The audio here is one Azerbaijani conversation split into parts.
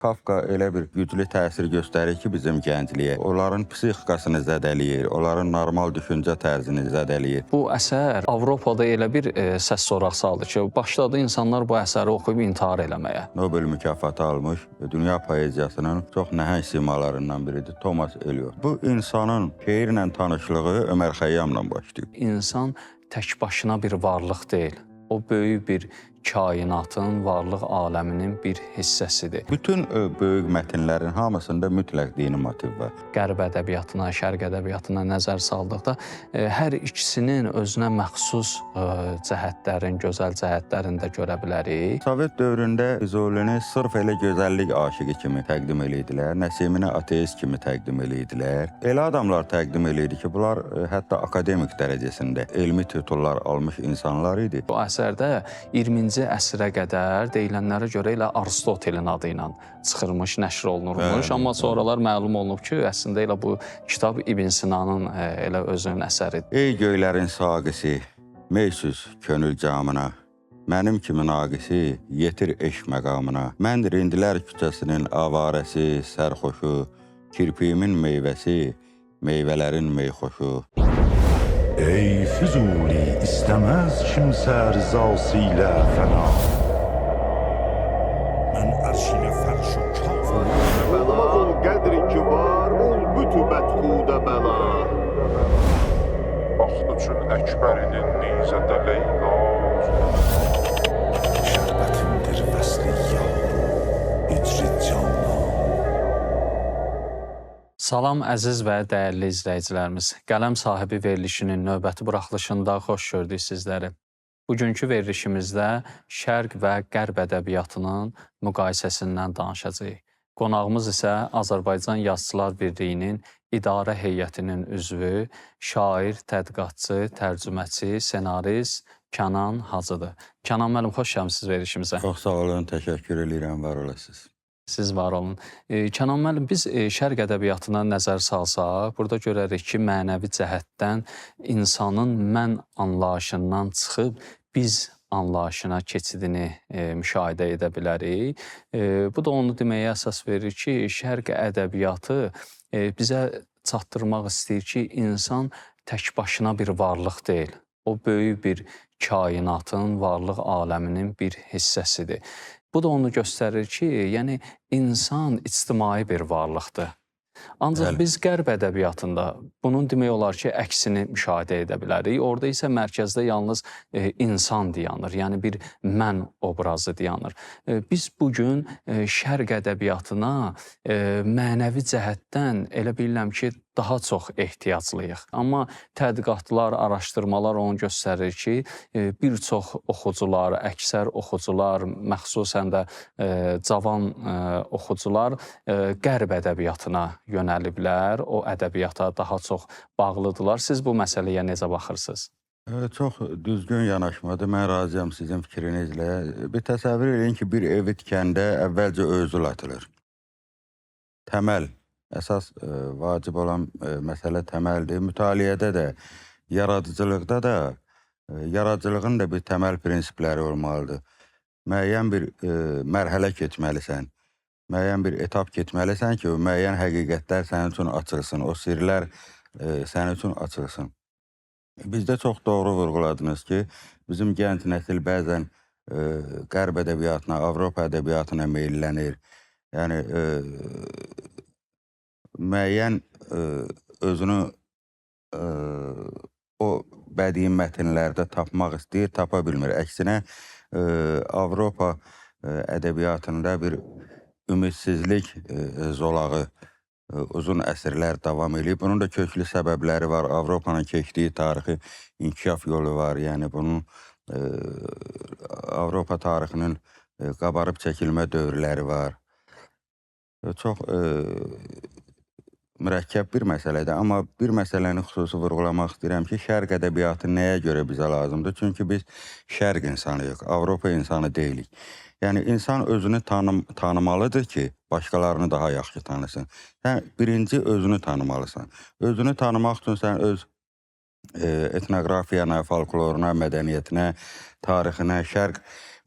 Kafka elə bir güclü təsir göstərir ki, bizim gəncliyə. Onların psixikasını zədələyir, onların normal düşüncə tərzini zədələyir. Bu əsər Avropada elə bir səs soraq saldı ki, başladı insanlar bu əsəri oxuyub intihar eləməyə. Nobel mükafatı almış dünya poeziyasının çox nəhəng simalarından biridir Thomas Eliot. Bu insanın şeirlə tanışlığı Ömər Xəyyamla başlayıb. İnsan tək başına bir varlıq deyil. O böyük bir kainatın, varlıq aləminin bir hissəsidir. Bütün böyük mətnlərin hamısında mütləq dini motiv var. Qərb ədəbiyyatına, şərq ədəbiyyatına nəzər saldıqda hər ikisinin özünə məxsus cəhətlərin, gözəl cəhətlərini də görə bilərik. Sovet dövründə Füzulini sırf elə gözəllik aşıqı kimi təqdim edirdilər, Nəsimini ateist kimi təqdim edirdilər. Elə adamlar təqdim edirdi ki, bunlar hətta akademik dərəcəsində elmi titullar almış insanlar idi. Bu əsərdə 20-ci əsrə qədər deyilənlərə görə elə Aristotelin adı ilə çıxırmış, nəşr olunurmuş. Amma sonralar məlum olunub ki, əslində elə bu kitab İbn Sinanın elə özünün əsəridir. Ey göylərin saqisi, meysüz könül camına, mənim kimi naqisi yetir eşq məqamına. Mən Rindilər küçəsinin avarəsi, sərxoşu, kirpiyimin meyvəsi, meyvələrin meyxoşu. Ey Füzuli, istəməz kimsə rızası ilə fəna. Mən ərşinə fərş o kafir. Olmaz ol qədri ki var, ol bütü bətxudə bəla. Vaxt üçün Əkbərinin nizədə Leyla. Şərbətimdir vəsli yaru, icri canla. Salam əziz və dəyərli izləyicilərimiz. Qələm sahibi verilişinin növbəti buraxılışında xoş gördük sizləri. Bugünkü verilişimizdə Şərq və Qərb ədəbiyyatının müqayisəsindən danışacağıq. Qonağımız isə Azərbaycan Yazıçılar Birliyinin İdarə Heyətinin üzvü, şair, tədqiqatçı, tərcüməçi, senarist Kənan Hacıdır. Kənan müəllim, xoş gəlmisiniz verilişimizə. Çox sağ olun, təşəkkür edirəm, var olasınız. Siz var olun. Kənan müəllim, biz şərq ədəbiyyatına nəzər salsaq, burada görərik ki, mənəvi cəhətdən insanın mən anlayışından çıxıb biz anlayışına keçidini müşahidə edə bilərik. Bu da onu deməyə əsas verir ki, şərq ədəbiyyatı bizə çatdırmaq istəyir ki, insan tək başına bir varlıq deyil. O böyük bir kainatın, varlıq aləminin bir hissəsidir. Bu da onu göstərir ki, yəni insan ictimai bir varlıqdır. Ancaq biz qərb ədəbiyyatında bunun demək olar ki, əksini müşahidə edə bilərik. Orada isə mərkəzdə yalnız insan dayanır, yəni bir mən obrazı dayanır. Biz bugün şərq ədəbiyyatına mənəvi cəhətdən elə bilirəm ki, daha çox ehtiyaclıyıq. Amma tədqiqatlar, araşdırmalar onu göstərir ki, bir çox oxucular, əksər oxucular, məxsusən də cavan oxucular qərb ədəbiyyatına yönəliblər, o ədəbiyyata daha çox bağlıdırlar. Siz bu məsələyə necə baxırsınız? Çox düzgün yanaşmadır, mən razıyam sizin fikrinizlə. Bir təsəvvür edin ki, bir evi tikəndə əvvəlcə özül atılır. Təməl. Əsas vacib olan məsələ təməldir. Mütaliədə də, yaradıcılıqda da, yaradıcılığın da bir təməl prinsipləri olmalıdır. Müəyyən bir mərhələ keçməlisən, müəyyən bir etap keçməlisən ki, o müəyyən həqiqətlər sənin üçün açılsın, o sirlər sənin üçün açılsın. Bizdə çox doğru vurğuladınız ki, bizim gənc nəsil bəzən qərb ədəbiyyatına, Avropa ədəbiyyatına meyllənir. Yəni, müəyyən özünü o bədii mətnlərdə tapmaq istəyir, tapa bilmir. Əksinə, Avropa ədəbiyyatında bir ümidsizlik zolağı uzun əsrlər davam edib. Bunun da köklü səbəbləri var. Avropanın keçdiyi tarixi inkişaf yolu var. Yəni, bunun Avropa tarixinin qabarıb çəkilmə dövrləri var. Çox mürəkkəb bir məsələdir, amma bir məsələni xüsusi vurğulamaq istəyirəm ki, şərq ədəbiyyatı nəyə görə bizə lazımdır? Çünki biz şərq insanıyıq, Avropa insanı deyilik. Yəni, insan özünü tanımalıdır ki, başqalarını daha yaxşı tanısın. Sən birinci özünü tanımalısan. Özünü tanımaq üçün sən öz etnoqrafiyana, folkloruna, mədəniyyətinə, tarixinə, şərq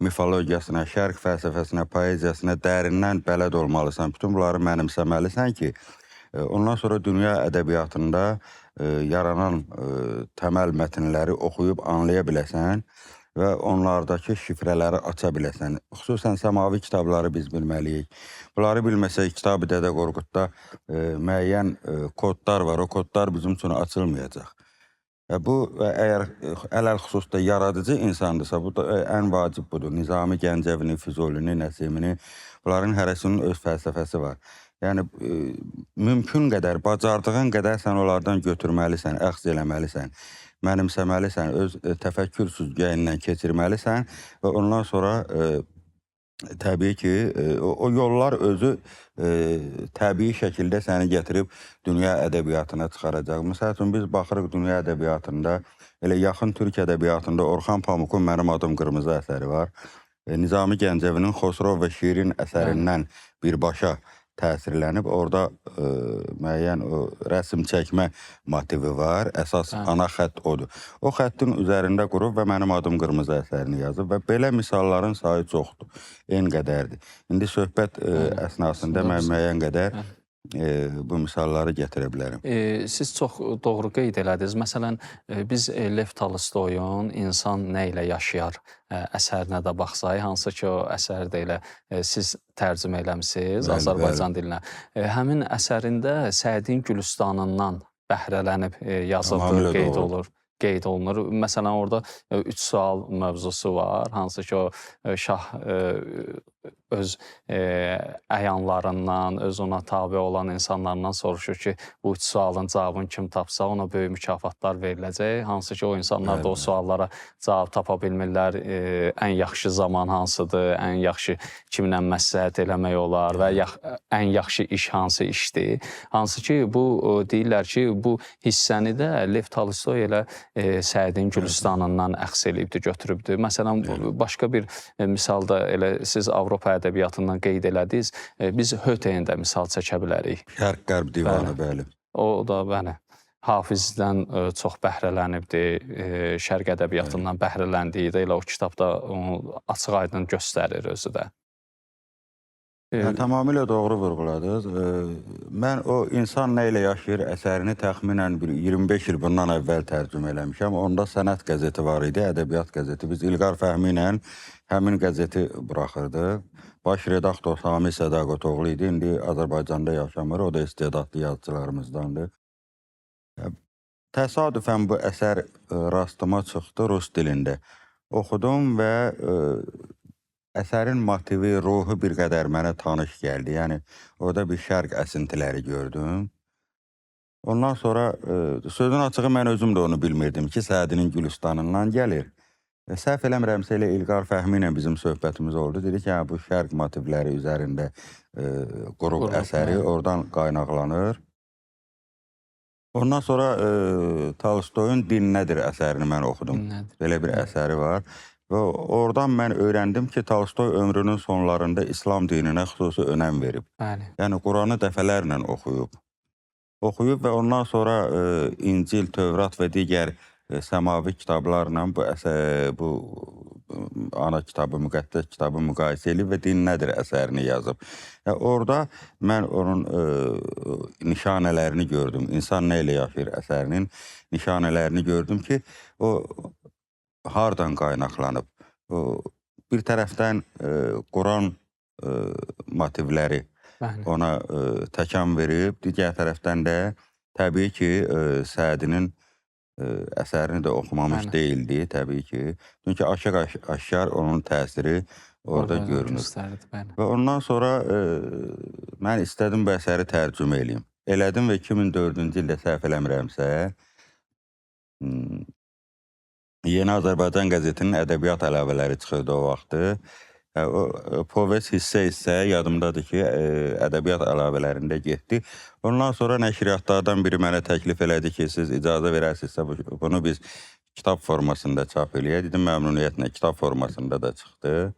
mifologiyasına, şərq fəlsəfəsinə, poeziyasına dərindən bələd olmalısan. Bütün bunları mənimsəməlisən ki, ondan sonra dünya ədəbiyyatında yaranan təməl mətnləri oxuyub anlaya biləsən və onlardakı şifrələri aça biləsən. Xüsusən səmavi kitabları biz bilməliyik. Bunları bilməsək, Kitab-ı Dədə Qorqudda müəyyən kodlar var. O kodlar bizim üçün açılmayacaq. Bu, əgər ələl-xüsus da yaradıcı insandırsa, bu da ən vacib budur. Nizami Gəncəvini, Füzulini, Nəsimini, bunların hərəsinin öz fəlsəfəsi var. Yəni, mümkün qədər, bacardığın qədər sən onlardan götürməlisən, əxz eləməlisən, mənimsəməlisən, öz təfəkkür süzgəyindən keçirməlisən və ondan sonra təbii ki, o yollar özü təbii şəkildə səni gətirib dünya ədəbiyyatına çıxaracaq. Məsəl üçün, biz baxırıq dünya ədəbiyyatında, elə yaxın türk ədəbiyyatında Orxan Pamukun Mənim Adım Qırmızı əsəri var. Nizami Gəncəvinin Xosrov və Şirin əsərindən birbaşa təsirlənib, orada müəyyən rəsm çəkmə motivi var, əsas ana xətt odur. O xəttin üzərində qurub və Mənim Adım Qırmızı əsərini yazıb və belə misalların sayı çoxdur, en qədərdir. İndi söhbət əsnasında mən müəyyən qədər bu misalları gətirə bilərəm. Siz çox doğru qeyd elədiniz. Məsələn, biz Lev Tolstoyun İnsan nə ilə yaşayar əsərinə də baxsaq, hansı ki, o əsərdə elə siz tərcümə eləmişsiniz Azərbaycan dilinə. Həmin əsərində Səidin Gülüstanından bəhrələnib yazıldığı qeyd olunur. Məsələn, orada 3 sual mövzusu var, hansı ki, o şah öz əyanlarından, öz ona tabi olan insanlarından soruşur ki, bu 3 sualın cavabını kim tapsa, ona böyük mükafatlar veriləcək. Hansı ki, o insanlar da o suallara cavab tapa bilmirlər. Ən yaxşı zaman hansıdır, ən yaxşı kimlə məsləhət eləmək olar və ən yaxşı iş hansı işdir. Hansı ki, bu deyirlər ki, bu hissəni də Lev Tolstoy elə Səidin Gülüstanından əxs eləyibdir, götürübdür. Məsələn, başqa bir misalda elə siz Avropa ədəbiyyatından qeyd elədiniz. Biz Höteyin də misal çəkə bilərik. Şərq-Qərb divanı, bəli. O da, bəli, Hafizdən çox bəhrələnibdir. Şərq ədəbiyyatından bəhrələndiyi də elə o kitabda açıq-aydın göstərir özü də. Tamamilə doğru vurğuladınız. Mən o İnsan nə ilə yaşayır əsərini təxminən 25 il bundan əvvəl tərcümə eləmişəm. Onda Sənət qəzeti var idi, ədəbiyyat qəzeti. Biz İlqar Fəhmi ilə həmin qəzeti buraxırdıq. Baş redaktor Sami Sədaqətoğlu idi. İndi Azərbaycanda yaşamır. O da istedadlı yazıcılarımızdandır. Təsadüfən bu əsər rastıma çıxdı rus dilində. Oxudum və əsərin motivi, ruhu bir qədər mənə tanış gəldi. Yəni, orada bir şərq əsintiləri gördüm. Ondan sonra, sözün açığı mən özüm də onu bilmirdim ki, Səidinin Gülüstanından gəlir. Səhv eləmirəmsə elə İlqar Fəhmi ilə bizim söhbətimiz oldu. Dedi ki, bu şərq motivləri üzərində qrup əsəri oradan qaynaqlanır. Ondan sonra Tolstoyun Din nədir əsərini mən oxudum. Belə bir əsəri var. Və oradan mən öyrəndim ki, Tolstoy ömrünün sonlarında İslam dininə xüsusi önəm verib. Yəni, Quranı dəfələrlə oxuyub. Oxuyub və ondan sonra İncil, Tövrat və digər səmavi kitablarla bu ana kitabı, müqəddəs kitabı müqayisə edib və Din nədir əsərini yazıb. Orada mən onun nişanələrini gördüm. İnsan nə ilə yaşayır əsərinin nişanələrini gördüm ki, o hardan qaynaqlanıb? Bir tərəfdən Quran motivləri ona təkan verib, digər tərəfdən də təbii ki, Səidinin əsərini də oxumamış deyildi, təbii ki. Çünki aşkar onun təsiri orada görünür. Və ondan sonra mən istədim bu əsəri tərcümə eləyim. Elədim və 2004-cü ildə səhv eləmirəmsə, Yeni Azərbaycan qəzetinin ədəbiyyat əlavələri çıxırdı o vaxtı. Povest hissə yadımdadır ki, ədəbiyyat əlavələrində getdi. Ondan sonra nəşriyyatlardan biri mənə təklif elədi ki, siz icazə verərsinizsə bunu biz kitab formasında çap eləyək. Dedim, məmnuniyyətlə kitab formasında da çıxdı.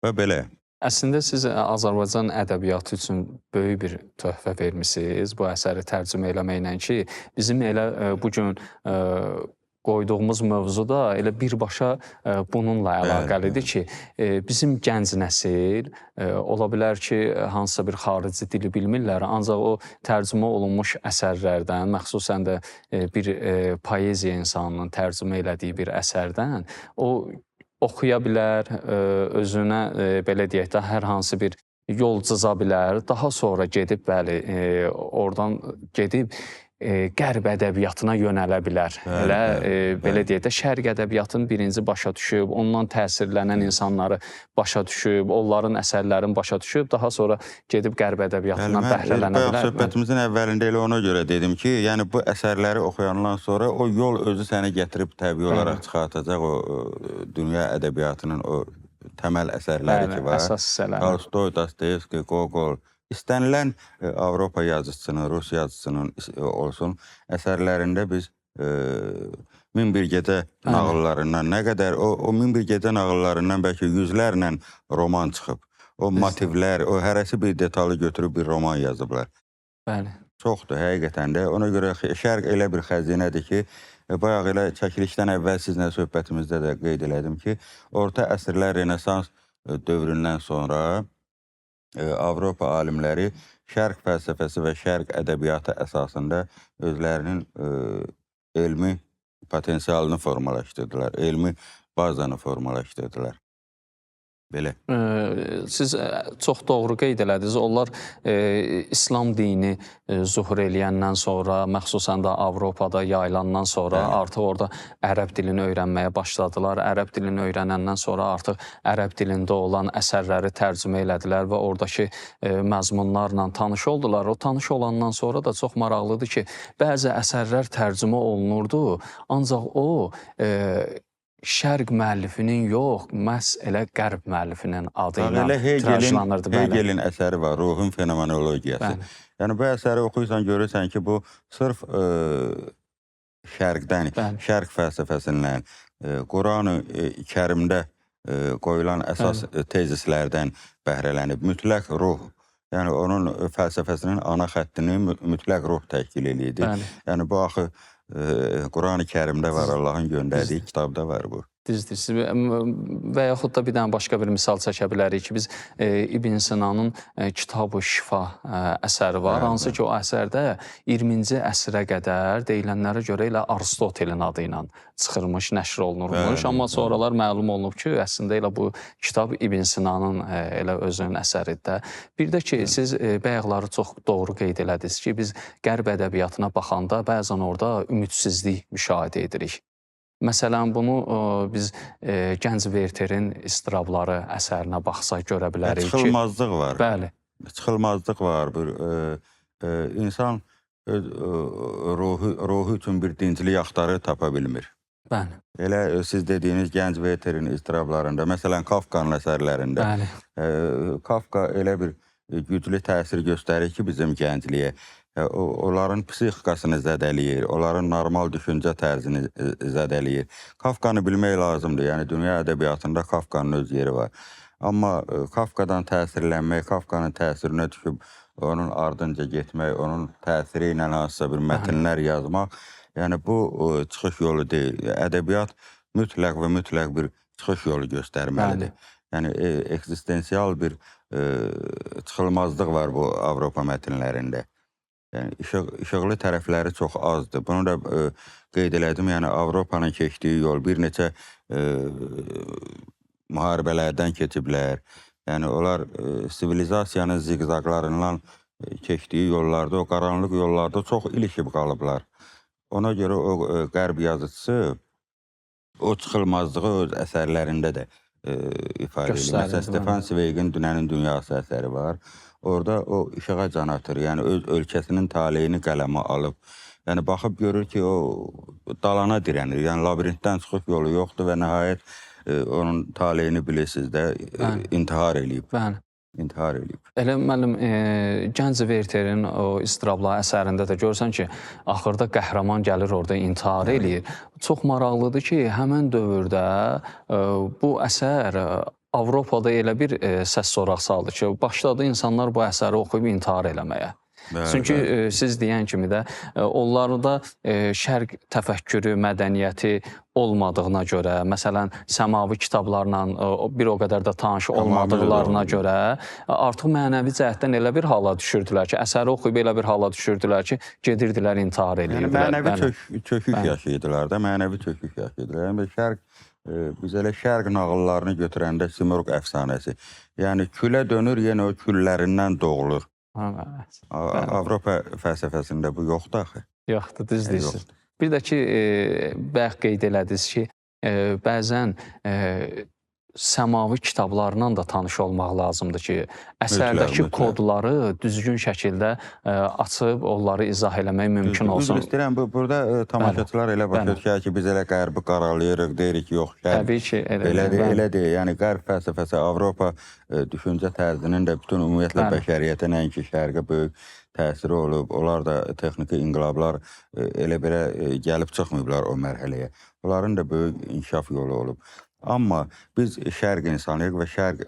Və belə. Əslində siz Azərbaycan ədəbiyyatı üçün böyük bir töhfə vermisiniz bu əsəri tərcümə eləməklə ki, bizim elə bu gün qoyduğumuz mövzu da elə birbaşa bununla əlaqəlidir ki, bizim gənc nəsil ola bilər ki, hansısa bir xarici dili bilmirlər, ancaq o tərcümə olunmuş əsərlərdən, məxsusən də bir poeziya insanının tərcümə elədiyi bir əsərdən o oxuya bilər, özünə belə deyək də hər hansı bir yol cıza bilər, daha sonra gedib bəli, oradan gedib qərb ədəbiyyatına yönələ bilər. Elə belə deyək də şərq ədəbiyyatının birinci başa düşüb, ondan təsirlənən insanları başa düşüb, onların əsərlərini başa düşüb, daha sonra gedib qərb ədəbiyyatından bəhrələnə bilər. Söhbətimizin əvvəlində elə ona görə dedim ki, yəni bu əsərləri oxuyandan sonra o yol özü səni gətirib təbii olaraq çıxartacaq o dünya ədəbiyyatının o təməl əsərləri ki var. Əsas hissələri. Tolstoy, Dostoyevski, Gogol, İstənilən Avropa yazıçısının, Rus yazıçısının olsun, əsərlərində biz Min bir gecə nağıllarından nə qədər, o Min bir gecə nağıllarından bəlkə yüzlərlə roman çıxıb. O motivlər, o hərəsi bir detalı götürüb bir roman yazıblar. Bəli. Çoxdur, həqiqətən də. Ona görə şərq elə bir xəzinədir ki, bayaq elə çəkilişdən əvvəl sizinlə söhbətimizdə də qeyd elədim ki, orta əsrlər Renesans dövründən sonra Avropa alimləri şərq fəlsəfəsi və şərq ədəbiyyatı əsasında özlərinin elmi potensialını formalaşdırdılar, elmi bazanı formalaşdırdılar. Belə. Siz çox doğru qeyd elədiniz. Onlar İslam dini zuhur eləyəndən sonra, məxsusən də Avropada yayılandan sonra artıq orada ərəb dilini öyrənməyə başladılar. Ərəb dilini öyrənəndən sonra artıq ərəb dilində olan əsərləri tərcümə elədilər və oradakı məzmunlarla tanış oldular. O tanış olandan sonra da çox maraqlıdır ki, bəzi əsərlər tərcümə olunurdu, ancaq o şərq müəllifinin yox, məhz elə qərb müəllifinin adı ilə tirajlanırdı. Hegelin əsəri var, ruhun fenomenologiyası. Yəni, bu əsəri oxuyursan, görürsən ki, bu sırf şərqdən, şərq fəlsəfəsindən, Quran-ı Kərimdə qoyulan əsas tezislərdən bəhrələnib. Mütləq ruh, yəni onun fəlsəfəsinin ana xəttini mütləq ruh təşkil edirdi. Yəni, bu axı Quran-ı Kərimdə var, Allahın göndərdiyi kitabda var bu. Düzdür. Və yaxud da bir dənə başqa bir misal çəkə bilərik ki, biz İbn Sinanın Kitab-ı Şifa əsəri var. Hansı ki, o əsərdə 20-ci əsrə qədər deyilənlərə görə elə Aristotelin adı ilə çıxırmış, nəşr olunurmuş. Amma sonralar məlum olunub ki, əslində elə bu kitab İbn Sinanın elə özünün əsəridir də. Bir də ki, siz bayaqları çox doğru qeyd elədiniz ki, biz qərb ədəbiyyatına baxanda bəzən orada ümidsizlik müşahidə edirik. Məsələn, bunu biz Gənc Werterin İstirabları əsərinə baxsaq görə bilərik ki... Çıxılmazlıq var. Bəli. Çıxılmazlıq var. İnsan ruhu üçün bir dinclik axtarı tapa bilmir. Bəli. Elə siz dediyiniz Gənc Werterin İstirablarında, məsələn, Kafkanın əsərlərində. Kafka elə bir güclü təsir göstərir ki, bizim gəncliyə. Onların psixikasını zədələyir, onların normal düşüncə tərzini zədələyir. Kafkanı bilmək lazımdır, yəni dünya ədəbiyyatında Kafkanın öz yeri var. Amma Kafkadan təsirlənmək, Kafkanın təsirinə düşüb onun ardınca getmək, onun təsiri ilə hansısa bir mətnlər yazmaq, yəni bu çıxış yolu deyil. Ədəbiyyat mütləq və mütləq bir çıxış yolu göstərməlidir. Yəni eksistensial bir çıxılmazlıq var bu Avropa mətnlərində. Yəni, işıqlı tərəfləri çox azdır. Bunu da qeyd elədim, yəni Avropanın keçdiyi yol bir neçə müharibələrdən keçiblər. Yəni, onlar sivilizasiyanın ziqzaqlarından keçdiyi yollarda, o qaranlıq yollarda çox ilişib qalıblar. Ona görə o qərb yazıcısı o çıxılmazlığı öz əsərlərində də ifadə edir. Məsələn, Stefan Zweig'in Dünənin Dünyası əsəri var. Orada o işığa can atır, yəni öz ölkəsinin taleyini qələmə alıb. Yəni, baxıb görür ki, o dalana dirənir, yəni labirintdən çıxıb yolu yoxdur və nəhayət onun taleyini bilirsiniz də intihar eləyib. İntihar eləyib. Elə müəllim, Gənc Werterin o İstirablar əsərində də görürsən ki, axırda qəhrəman gəlir orada intihar eləyir. Çox maraqlıdır ki, həmən dövrdə bu əsər Avropada elə bir səs soraq saldı ki, başladı insanlar bu əsəri oxuyub intihar eləməyə. Çünki siz deyən kimi də onlarda şərq təfəkkürü, mədəniyyəti olmadığına görə, məsələn, səmavi kitablarla bir o qədər də tanış olmadıqlarına görə artıq mənəvi cəhətdən elə bir hala düşürdülər ki, əsəri oxuyub elə bir hala düşürdülər ki, gedirdilər intihar edirdilər. Yəni mənəvi çökük yaşayırdılar da, mənəvi çökük yaşayırdılar. Yəni şərq biz elə şərq nağıllarını götürəndə Simurq əfsanəsi. Yəni külə dönür, yenə o küllərindən doğulur. Avropa fəlsəfəsində bu yoxdur axı. Yoxdur, düz deyirsiniz. Bir də ki, bayaq qeyd elədiniz ki, bəzən səmavi kitablarla da tanış olmaq lazımdır ki, əsərdəki kodları düzgün şəkildə açıb onları izah eləmək mümkün olsun. Üzr istəyirəm, burada tamaşaçılar elə başa düşər ki, biz elə qərbi qaralayırıq, deyirik, yox, təbii ki, elə deyil. Yəni, qərb fəlsəfəsi, Avropa düşüncə tərzinin də bütün ümumiyyətlə bəşəriyyətə nəinki şərqə böyük təsiri olub. Onlar da texniki inqilablar elə belə gəlib çıxmayıblar o mərhələyə. Onların da böyük inkişaf yolu olub. Amma biz şərq insanıyıq və şərq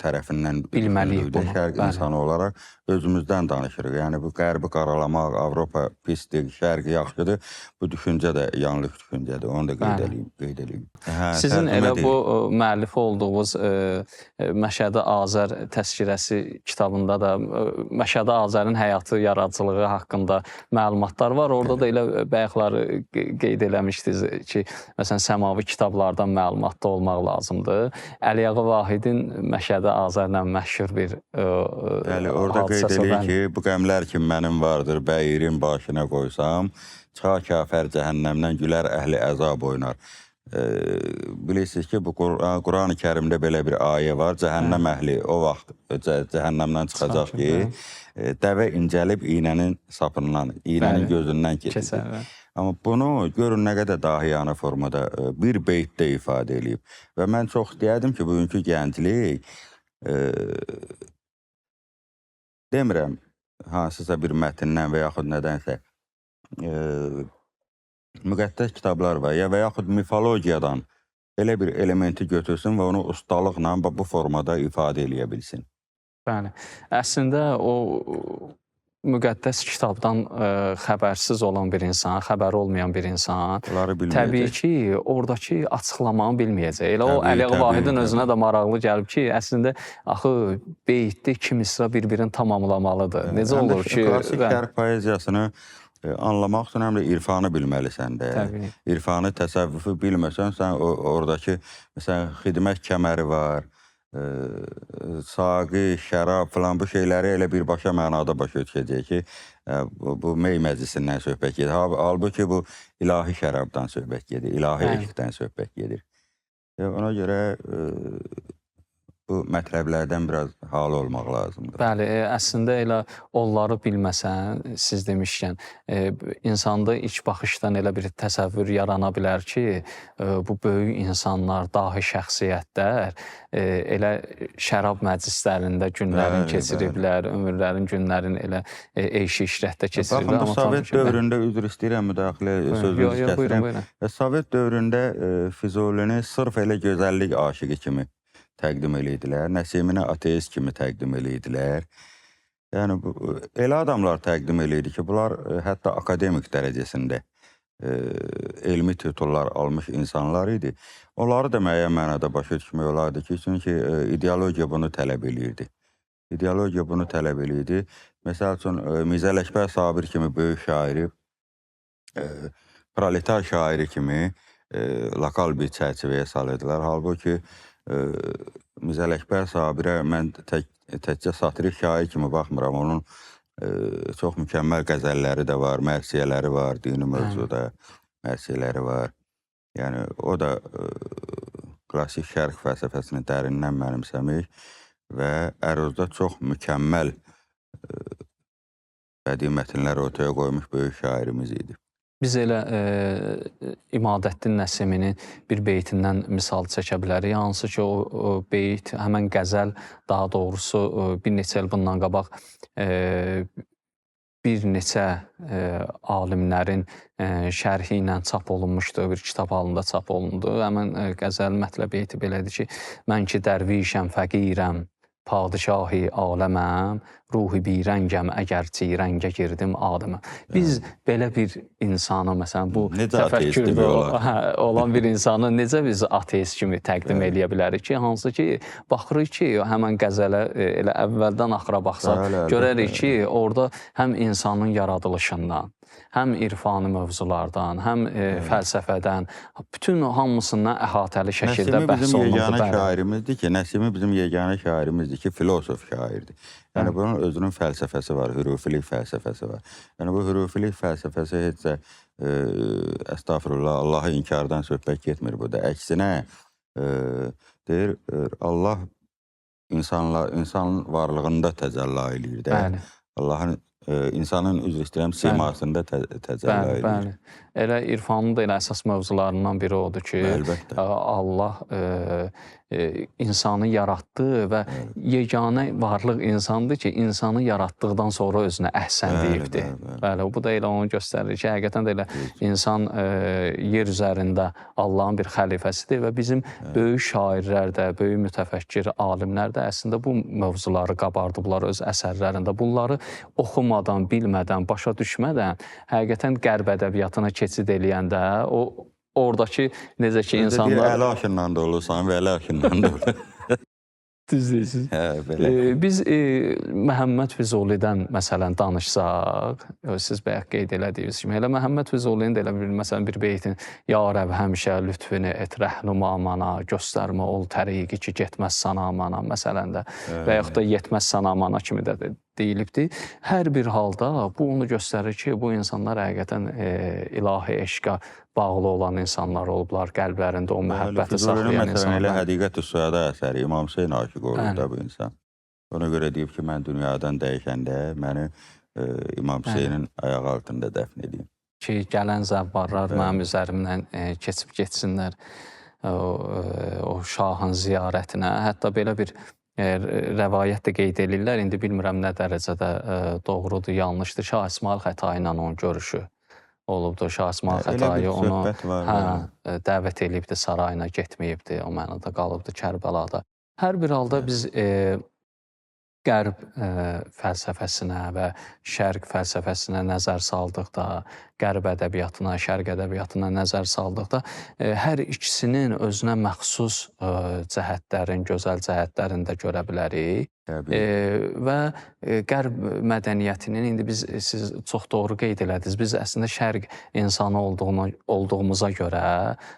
tərəfindən bilməliyik bunu. Şərq insanı olaraq özümüzdən danışırıq. Yəni, bu qərbi qaralamaq, Avropa pisdir, şərq yaxşıdır. Bu düşüncə də yanlış düşüncədir. Onu da qeyd edeyim. Sizin elə bu müəllifi olduğunuz Məşədi Azər təzkirəsi kitabında da Məşədi Azərin həyatı, yaradıcılığı haqqında məlumatlar var. Orada da elə bayaqları qeyd eləmişdiniz ki, məsələn, səmavi kitablardan məlumatda olmaq lazımdır. Əliyağı Vahidin Məşədi Azərlə məşhur bir orada qeyd edeyim ki, bu qəmlər ki mənim vardır, bəyirin başına qoysam, çıxa kafər cəhənnəmdən gülər əhli əzab oynar. Bilirsiniz ki, bu Quran-ı Kərimdə belə bir ayə var, cəhənnəm əhli o vaxt cəhənnəmdən çıxacaq ki, dəvə incəlib iynənin sapından, iynənin gözündən keçir. Amma bunu görün nə qədər dahiyana formada bir beytdə ifadə edib. Və mən çox deyərdim ki, bugünkü gənclik demirəm, hansısa bir mətndən və yaxud nədənsə müqəddəs kitablar var və yaxud mifologiyadan elə bir elementi götürsün və onu ustalıqla bu formada ifadə eləyə bilsin. Bəli, əslində o müqəddəs kitabdan xəbərsiz olan bir insan, xəbəri olmayan bir insan təbii ki, oradakı açıqlamanı bilməyəcək. Elə o Əliyağı Vahidin özünə də maraqlı gəlib ki, əslində axı beytdə iki misra bir-birini tamamlamalıdır. Necə olur ki... Klasik şərq poeziyasını anlamaq üçün həm də irfanı bilməlisən də. İrfanı, təsəvvüfü bilməsən, sən oradakı, məsələn, xidmət kəməri var, saqi, şərab filan bu şeyləri elə birbaşa mənada başa düşəcək ki, bu mey məclisindən söhbət gedir. Halbuki bu ilahi şərabdan söhbət gedir, ilahi eşqdən söhbət gedir. Ona görə bu mətləblərdən biraz halı olmaq lazımdır. Bəli, əslində elə onları bilməsən, siz demişkən, insanda ilk baxışdan elə bir təsəvvür yarana bilər ki, bu böyük insanlar, dahi şəxsiyyətlər elə şərab məclislərində günlərin keçiriblər, ömürlərin, günlərin elə eyşi işrətdə keçiriblər. Baxın, Sovet dövründə, üzr istəyirəm, müdaxilə sözünüzü kəsirəm. Sovet dövründə Füzulini sırf elə gözəllik aşıqı kimi təqdim eləydilər, Nəsimini ateist kimi təqdim eləydilər. Yəni, elə adamlar təqdim eləydi ki, bunlar hətta akademik dərəcəsində elmi titullar almış insanlar idi. Onları da müəyyən mənada başa düşmək olardı ki, çünki ideologiya bunu tələb eləyirdi. İdeologiya bunu tələb eləyirdi. Məsəl üçün, Mirzə Ələkbər Sabir kimi böyük şairi, proletar şairi kimi lokal bir çərçivəyə salırdılar. Halbuki, Mirzə Ələkbər Sabirə mən təkcə satirik şair kimi baxmıram. Onun çox mükəmməl qəzəlləri də var, mərsiyələri var, dini mövzuda mərsiyələri var. Yəni, o da klasik şərq fəlsəfəsini dərindən mənimsəmiş və əruzda çox mükəmməl bədii mətnlər ortaya qoymuş böyük şairimiz idi. Biz elə İmadəddin Nəsiminin bir beytindən misal çəkə bilərik. Hansı ki, o beyt, həmən qəzəl, daha doğrusu bir neçə il bundan qabaq bir neçə alimlərin şərhi ilə çap olunmuşdu, bir kitab halında çap olundu. Həmin qəzəl mətləbi eti belədir ki, mən ki dərvişəm, fəqirəm, padişahi aləməm, ruhi birəngəm, əgər rəngə girdim adəmə. Biz belə bir insanı, məsələn, bu Necə ateist təfəkkürdə olar? olan bir insanı necə biz ateist kimi təqdim eləyə bilərik ki, hansı ki, baxırıq ki, həmən qəzələ elə əvvəldən axıra baxsaq, Bəli, görərik ki, orada həm insanın yaradılışından, həm irfani mövzulardan, həm fəlsəfədən, bütün hamısından əhatəli şəkildə Nəsimi bəhs bizim olundu. yeganə şairimizdir ki, Nəsimi bizim yeganə şairimizdir ki, filosof şairdir. Yəni bunun özünün fəlsəfəsi var, hürufilik fəlsəfəsi var. Yəni bu hürufilik fəlsəfəsi heç də əstağfurullah, Allahı inkardan söhbət getmir burada. Əksinə deyir, Allah insan varlığında təcəlli eləyir də. Bəli. Allahın insanın üzr istəyirəm simasında təcəlli eləyir. Bəli. Elə irfanın da elə əsas mövzularından biri odur ki, Əlbəttə. Allah insanı yaratdı və yeganə varlıq insandır ki, insanı yaratdıqdan sonra özünə əhsən deyibdir. Bəli, bu da elə onu göstərir ki, həqiqətən də elə insan yer üzərində Allahın bir xəlifəsidir və bizim böyük şairlər də, böyük mütəfəkkir alimlər də əslində bu mövzuları qabardıblar öz əsərlərində. Bunları oxumadan, bilmədən, başa düşmədən həqiqətən qərb ədəbiyyatına keçid eləyəndə o oradakı necə ki insanlar... Əli aşından da olursan və əli aşından da olur. Düz deyirsiniz. Belə. Biz Məhəmməd Füzulidən məsələn danışsaq, siz bayaq qeyd elədiyiniz kimi, elə Məhəmməd Füzulinin də elə bir, məsələn, bir beytin Ya Rəb həmişə lütfünü et rəhnuma mana, göstərmə ol təriqi ki, getməz sana mana, məsələn də və yaxud da yetməz sana mana kimi də deyilibdir. Hər bir halda bu onu göstərir ki, bu insanlar həqiqətən ilahi eşqa bağlı olan insanlar olublar, qəlblərində o məhəbbəti saxlayan Məsələn, insanlar. elə Həqiqət-ü Süəda əsəri İmam Hüseyn aşiq olur da bu insan. Ona görə deyib ki, mən dünyadan dəyişəndə məni İmam Hüseynin ayağı altında dəfn edeyim. Ki, gələn zəvvarlar mənim üzərimdən keçib getsinlər o şahın ziyarətinə. Hətta belə bir rəvayət də qeyd edirlər. İndi bilmirəm nə dərəcədə doğrudur, yanlışdır. Şah İsmail Xətai ilə onun görüşü olubdur. Şah İsmail Xətai onu dəvət edibdir, sarayına getməyibdir, o mənada qalıbdır Kərbəlada. Hər bir halda biz qərb fəlsəfəsinə və şərq fəlsəfəsinə nəzər saldıqda, qərb ədəbiyyatına, şərq ədəbiyyatına nəzər saldıqda hər ikisinin özünə məxsus cəhətlərin, gözəl cəhətlərini də görə bilərik. Və qərb mədəniyyətinin, indi siz çox doğru qeyd elədiniz, biz əslində şərq insanı olduğumuza görə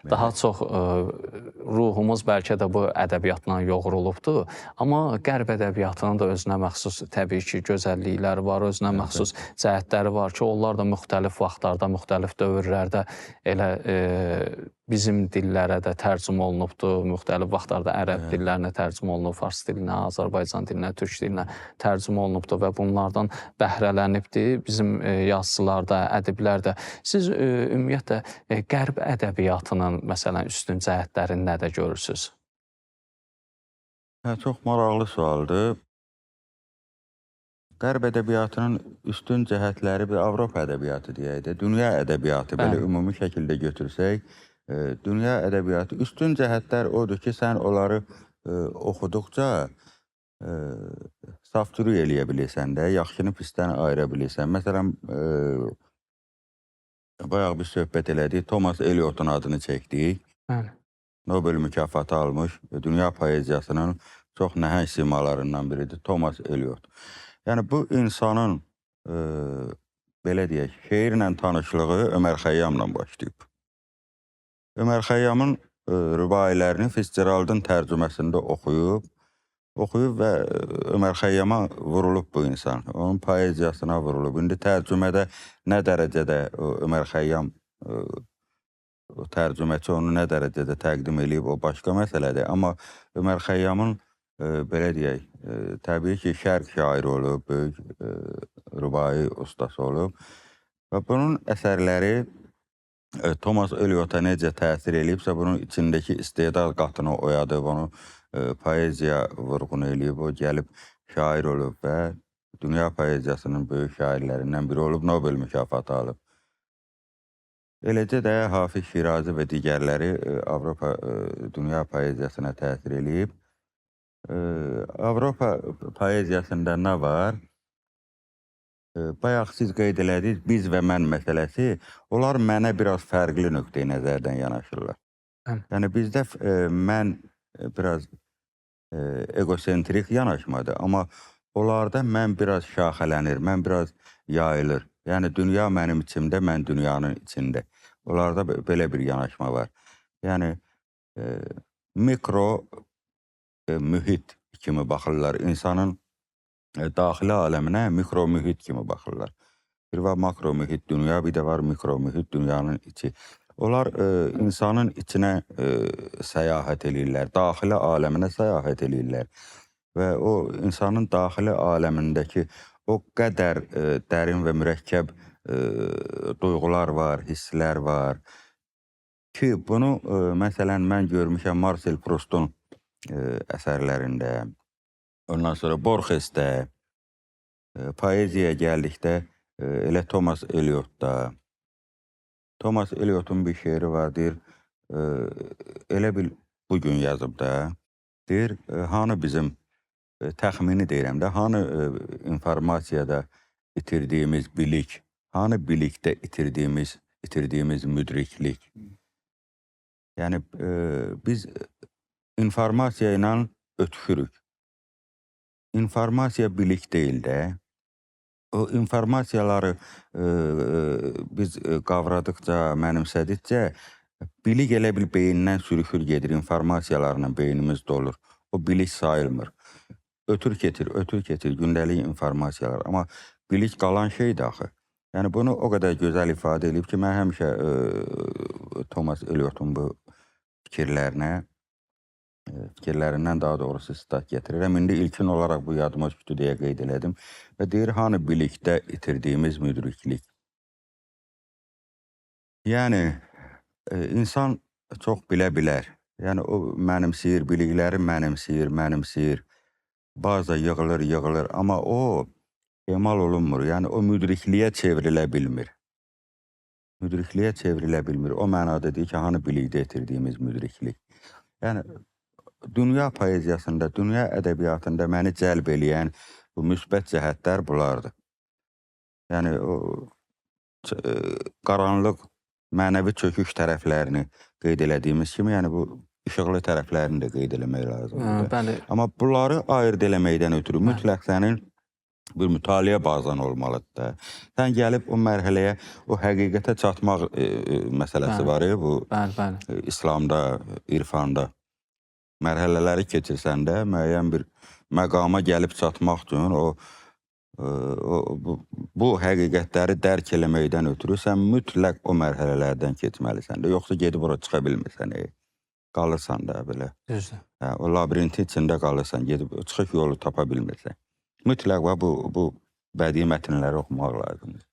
daha çox ruhumuz bəlkə də bu ədəbiyyatla yoğrulubdur. Amma qərb ədəbiyyatının da özünə məxsus təbii ki, gözəllikləri var, özünə məxsus cəhətləri var ki, onlar da müxtəlif vaxtlarda, müxtəlif dövrlərdə elə bizim dillərə də tərcümə olunubdur, müxtəlif vaxtlarda ərəb dillərinə tərcümə olunub, fars dilinə, Azərbaycan dilinə, türk dilinə tərcümə olunubdur və bunlardan bəhrələnibdir bizim yazıçılarda, ədiblərdə. Siz ümumiyyətlə qərb ədəbiyyatının məsələn üstün cəhətlərini nədə görürsünüz? Çox maraqlı sualdır. Qərb ədəbiyyatının üstün cəhətləri bir Avropa ədəbiyyatı deyək də, dünya ədəbiyyatı belə ümumi şəkildə götürsək, dünya ədəbiyyatı üstün cəhətlər odur ki, sən onları oxuduqca safturu eləyə bilirsən də, yaxşını pisdən ayıra bilirsən. Məsələn, bayaq bir söhbət elədik, Thomas Eliot'un adını çəkdik. Nobel mükafatı almış, dünya poeziyasının çox nəhəng simalarından biridir Thomas Eliot. Yəni, bu insanın, belə deyək, şeirlə tanışlığı Ömər Xəyyamla başlayıb. Ömər Xəyyamın rübailərini Fitzgeraldın tərcüməsində oxuyub və Ömər Xəyyama vurulub bu insan. Onun poeziyasına vurulub. İndi tərcümədə nə dərəcədə Ömər Xəyyam tərcüməçi onu nə dərəcədə təqdim edib, o başqa məsələdir. Amma Ömər Xəyyamın, belə deyək, təbii ki, şərq şairi olub, böyük rübai ustası olub və bunun əsərləri Thomas Eliot'a necə təsir edibsə, bunun içindəki istedad qatını oyadıb, onu poeziya vurğunu edib, o gəlib şair olub və dünya poeziyasının böyük şairlərindən biri olub, Nobel mükafatı alıb. Eləcə də Hafiz Şirazi və digərləri Avropa dünya poeziyasına təsir eləyib. Avropa poeziyasında nə var? Bayaq siz qeyd elədiniz, biz və mən məsələsi, onlar mənə biraz fərqli nöqteyi nəzərdən yanaşırlar. Yəni bizdə mən biraz egosentrik yanaşmadır, amma onlarda mən biraz şaxələnir, mən biraz yayılır. Yəni dünya mənim içimdə, mən dünyanın içində. Onlarda belə bir yanaşma var. Yəni mikro mühit kimi baxırlar. İnsanın daxili aləminə mikro mühit kimi baxırlar. Bir var makro mühit dünya, bir də var mikro mühit dünyanın içi. Onlar insanın içinə səyahət edirlər, daxili aləminə səyahət edirlər. Və o insanın daxili aləmindəki o qədər dərin və mürəkkəb duyğular var, hisslər var ki, bunu məsələn mən görmüşəm Marcel Proust'un əsərlərində, ondan sonra Borges'də, poeziyaya gəldikdə elə Thomas Eliot'da. Thomas Eliot'un bir şeiri var, deyir, elə bil bugün yazıb da, deyir, hanı bizim təxmini deyirəm də, hanı informasiyada itirdiyimiz bilik, hanı bilikdə itirdiyimiz müdriklik. Yəni biz informasiya ilə ötüşürük. İnformasiya bilik deyil də. O informasiyaları biz qavradıqca, mənimsədikcə, bilik elə bil beynindən sürüşür gedir, informasiyalarla beynimiz dolur. O bilik sayılmır. Ötür keçir gündəlik informasiyalar. Amma bilik qalan şeydir axı. Yəni bunu o qədər gözəl ifadə edib ki, mən həmişə Thomas Eliot'un bu fikirlərindən daha doğrusu sitat gətirirəm. İndi ilkin olaraq bu yadıma düşdü deyə qeyd elədim. Və deyir, hanı bilikdə itirdiyimiz müdriklik. Yəni, insan çox bilə bilər. Yəni, o mənimsəyir, bilikləri mənimsəyir. Baza yığılır. Amma o emal olunmur. Yəni, o müdrikliyə çevrilə bilmir. O mənada deyir ki, hanı bilikdə itirdiyimiz müdriklik. Yəni, dünya poeziyasında, dünya ədəbiyyatında məni cəlb eləyən bu müsbət cəhətlər bunlardır. Yəni, o qaranlıq, mənəvi çöküş tərəflərini qeyd elədiyimiz kimi, yəni bu işıqlı tərəflərini də qeyd eləmək lazımdır. Amma bunları ayırd eləməkdən ötürü mütləq sənin bir mütaliə bazan olmalıdır da. Sən gəlib o mərhələyə, o həqiqətə çatmaq məsələsi var ya, bu İslamda, irfanda mərhələləri keçirsən də müəyyən bir məqama gəlib çatmaq üçün bu həqiqətləri dərk eləməkdən ötürü sən mütləq o mərhələlərdən keçməlisən də. Yoxsa gedib ora çıxa bilmirsən, qalırsan da belə. O labirintin içində qalırsan, gedib çıxış yolu tapa bilmirsən. Mütləq bu bədii mətnləri oxumaq lazımdır.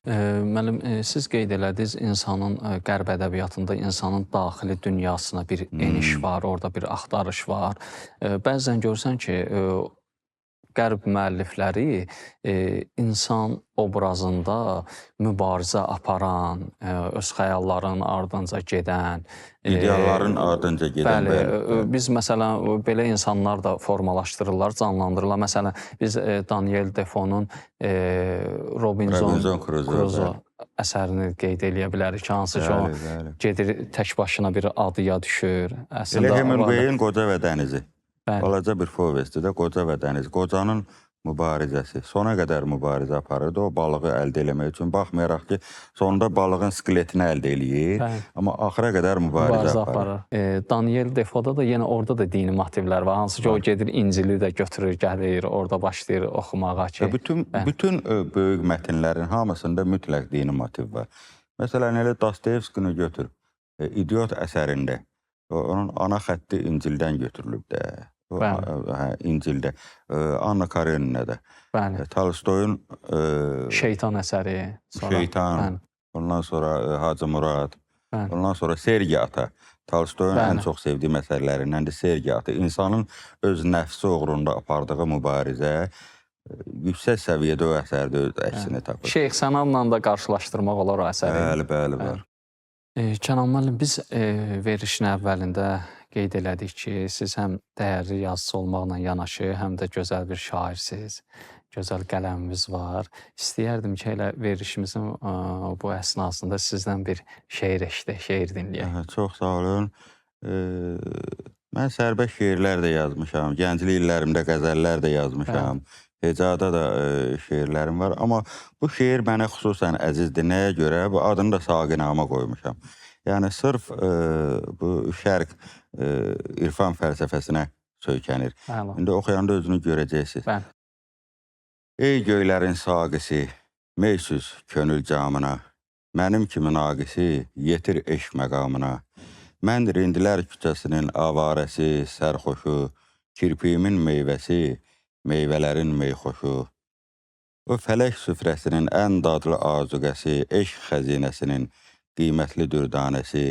Müəllim, siz qeyd elədiniz, insanın qərb ədəbiyyatında insanın daxili dünyasına bir eniş var, orada bir axtarış var. Bəzən görsən ki, qərb müəllifləri insan obrazında mübarizə aparan, öz xəyallarının ardınca gedən, idealların ardınca gedən. Bəli, biz məsələn belə insanlar da formalaşdırırlar, canlandırırlar. Məsələn, biz Daniel Defoe'nun Robinson Crusoe əsərini qeyd eləyə bilərik ki, hansı ki, o gedir tək başına bir adıya düşür. Elə Hemingway'in Qoca və Dənizi. Balaca bir povestidir də, Qoca və Dəniz. Qocanın mübarizəsi. Sona qədər mübarizə aparırdı o balığı əldə eləmək üçün. Baxmayaraq ki, sonunda balığın skeletini əldə eləyir, amma axıra qədər mübarizə aparır. Daniel Defoe'da da yenə orada da dini motivlər var. Hansı ki, o gedir İncili də götürür, gəlir, orada başlayır oxumağa ki. Bütün böyük mətnlərin hamısında mütləq dini motiv var. Məsələn, elə Dostoyevskini götür. İdiot əsərində. Onun ana xətti İncildən götürülüb də. İncildə. Anna Kareninə də. Tolstoyun Şeytan əsəri. Şeytan. Ondan sonra Hacı Murad. Ondan sonra Sergi Ata. Tolstoyun ən çox sevdiyim əsərlərindəndir Sergi Ata. İnsanın öz nəfsi uğrunda apardığı mübarizə yüksək səviyyədə o əsərdə öz əksini tapır. Şeyx Sənanla da qarşılaşdırmaq olar o əsəri. Bəli, var. Kənan müəllim, biz verilişin əvvəlində qeyd elədik ki, siz həm dəyərli yazıcı olmaqla yanaşı, həm də gözəl bir şairsiniz, gözəl qələmimiz var. İstəyərdim ki, elə verilişimizin bu əsnasında sizdən bir şeir eşidək, şeir dinləyək. Çox sağ olun. Mən sərbəst şeirlər də yazmışam, gənclik illərimdə qəzəllər də yazmışam. Hecada da şeirlərim var. Amma bu şeir mənə xüsusən əzizdir. Nəyə görə? Bu adını da Saqinamə qoymuşam. Yəni, sırf bu şərq irfan fəlsəfəsinə söykənir. İndi oxuyanda özünü görəcəksiniz. Ey göylərin saqisi, meysüz könül camına, mənim kimi naqisi, yetir eşq məqamına. Mən Rindilər küçəsinin avarəsi, sərxoşu, kirpiyimin meyvəsi, meyvələrin meyxoşu. O fələk süfrəsinin ən dadlı azuqəsi, eşq xəzinəsinin qiymətli dürdanəsi.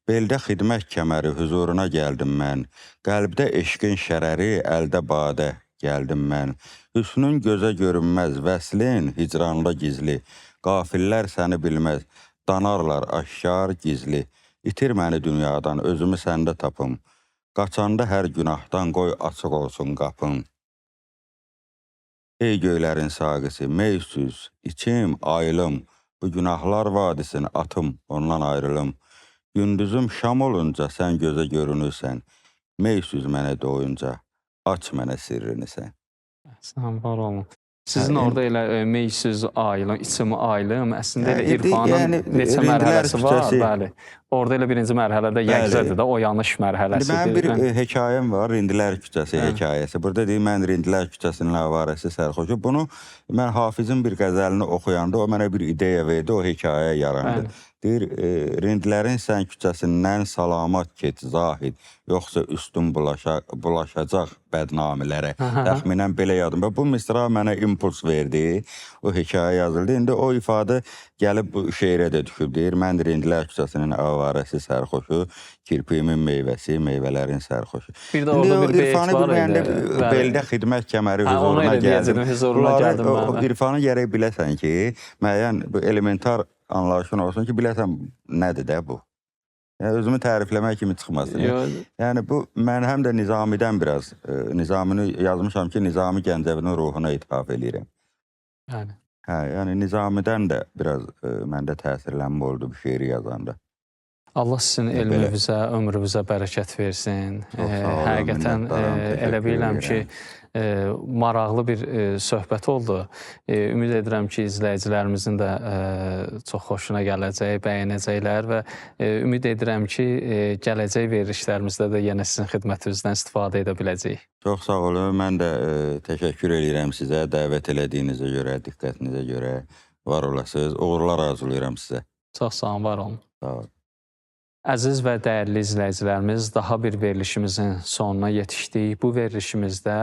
Beldə xidmət kəməri huzuruna gəldim mən. Qəlbdə eşqin şərəri, əldə badə gəldim mən. Hüsnün gözə görünməz, vəslin hicranla gizli. Qafillər səni bilməz, danarlar aşkar gizli. İtir məni dünyadan, özümü səndə tapım. Qaçanda hər günahdan qoy açıq olsun qapın. Ey göylərin saqisi, meysüz, içim, ayılım. Bu günahlar vadisini atım, ondan ayrılım. Gündüzüm şam olunca sən gözə görünürsən. Meysüz mənə doyunca, aç mənə sirrini sən. Sən var olun. Sizin orada elə meysüz ayılım, içimi ayılım, əslində elə irfanın neçə mərhələsi var, bəli. Orada elə birinci mərhələdə yəqzədir də, o yanlış mərhələsidir. Mənim bir hekayəm var, Rindilər küçəsi hekayəsi. Burada deyim, mən Rindilər küçəsinin avarəsi sərxoşu. Bunu mən Hafizin bir qəzəlini oxuyanda, o mənə bir ideya verdi, o hekayə yarandı. Deyir, Rindlərin sən küçəsindən salamat keç zahid, yoxsa üstün bulaşacaq bədnamilərə. Təxminən belə yadım. Bu misra mənə impuls verdi, o hekayə yazıldı. İndi o ifadə gəlib bu şeirə də düşüb. Deyir, mən Rindlər küçəsinin avarəsi sərxoşu, kirpiyimin meyvəsi, meyvələrin sərxoşu. Bir də orada bir beyt var idi. Beldə xidmət kəməri huzuruna gəldim. İrfanı gərək biləsən ki, müəyyən elementar anlayışın olsun ki, biləsən nədir də bu? Yəni, özümü tərifləmək kimi çıxmasın. Yəni, bu, mən həm də Nizamidən biraz, Nizamini yazmışam ki, Nizami Gəncəvinin ruhuna ithaf eləyirəm. Yəni, Nizamidən də biraz məndə təsirlənmə oldu bu şeiri yazanda. Allah sizin elminizə, ömrünüzə bərəkət versin. Həqiqətən elə bilirəm ki, maraqlı bir söhbət oldu. Ümid edirəm ki, izləyicilərimizin də çox xoşuna gələcək, bəyənəcəklər və ümid edirəm ki, gələcək verilişlərimizdə də yenə sizin xidmətinizdən istifadə edə biləcəyik. Çox sağ olun. Mən də təşəkkür edirəm sizə, dəvət elədiyinizə görə, diqqətinizə görə var olasınız. Uğurlar arzulayıram sizə. Çox sağ olun, var olun. Sağ olun. Əziz və dəyərli izləyicilərimiz, daha bir verilişimizin sonuna yetişdik. Bu verilişimizdə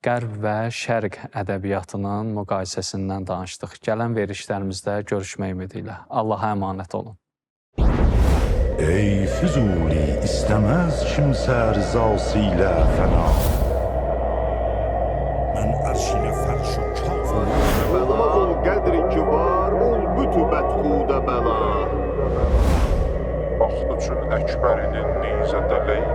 Qərb və Şərq ədəbiyyatının müqayisəsindən danışdıq. Gələn verilişlərimizdə görüşmək ümidi ilə. Allaha əmanət olun. Ey Füzuli, istəməz kimsə rızası ilə fəna. Mən ərşinə fərş o kaf Olmaz ol qədri ki var, ol bütü bətxudə bəla. Vaxt üçün Əkbərinin nizədə Leyla.